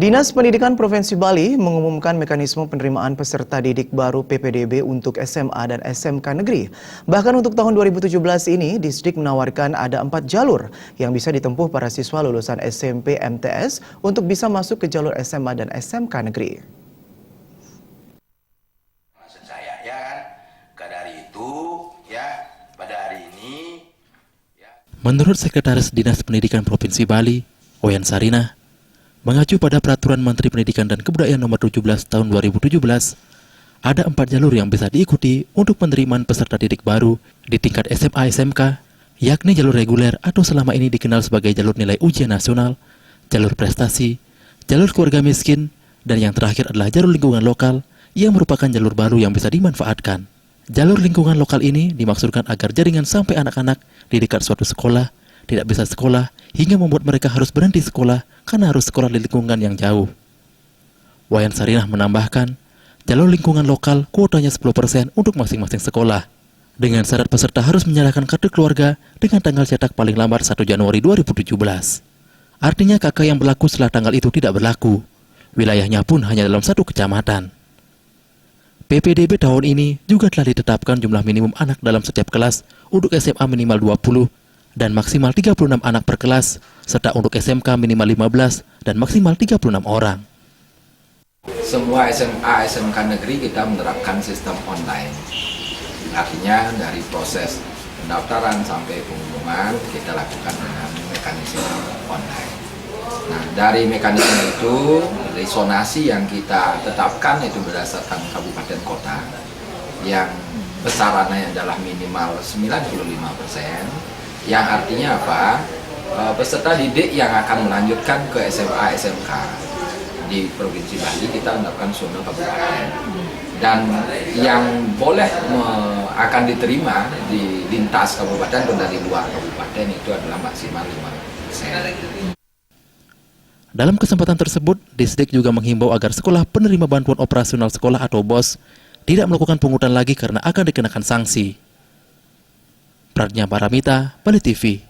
Dinas Pendidikan Provinsi Bali mengumumkan mekanisme penerimaan peserta didik baru PPDB untuk SMA dan SMK negeri. Bahkan untuk tahun 2017 ini, Disdik menawarkan ada 4 jalur yang bisa ditempuh para siswa lulusan SMP MTS untuk bisa masuk ke jalur SMA dan SMK negeri. Maksud saya ya kan, dari itu ya pada hari ini. Menurut Sekretaris Dinas Pendidikan Provinsi Bali, Oyan Sarinah, mengacu pada Peraturan Menteri Pendidikan dan Kebudayaan Nomor 17 Tahun 2017, ada 4 jalur yang bisa diikuti untuk penerimaan peserta didik baru di tingkat SMA-SMK, yakni jalur reguler atau selama ini dikenal sebagai jalur nilai ujian nasional, jalur prestasi, jalur keluarga miskin, dan yang terakhir adalah jalur lingkungan lokal yang merupakan jalur baru yang bisa dimanfaatkan. Jalur lingkungan lokal ini dimaksudkan agar jaringan sampai anak-anak di dekat suatu sekolah tidak bisa sekolah hingga membuat mereka harus berhenti sekolah karena harus sekolah di lingkungan yang jauh. Wayan Sarinah menambahkan, jalur lingkungan lokal kuotanya 10% untuk masing-masing sekolah. Dengan syarat peserta harus menyerahkan kartu keluarga dengan tanggal cetak paling lambat 1 Januari 2017. Artinya KK yang berlaku setelah tanggal itu tidak berlaku. Wilayahnya pun hanya dalam 1 kecamatan. PPDB tahun ini juga telah ditetapkan jumlah minimum anak dalam setiap kelas untuk SMA minimal 20 dan maksimal 36 anak per kelas, serta untuk SMK minimal 15 dan maksimal 36 orang. Semua SMA, SMK negeri kita menerapkan sistem online. Artinya dari proses pendaftaran sampai pengumuman kita lakukan dengan mekanisme online. Nah, dari mekanisme itu, dari zonasi yang kita tetapkan itu berdasarkan kabupaten kota yang besarannya adalah minimal 95%. Yang artinya apa? Peserta didik yang akan melanjutkan ke SMA, SMK di Provinsi Bali kita menerapkan zona kabupaten. Dan yang boleh akan diterima di lintas kabupaten dan dari luar kabupaten itu adalah maksimal 5%. Dalam kesempatan tersebut, Disdik juga menghimbau agar sekolah penerima bantuan operasional sekolah atau BOS tidak melakukan pungutan lagi karena akan dikenakan sanksi. Pratnya Paramita, Bali TV.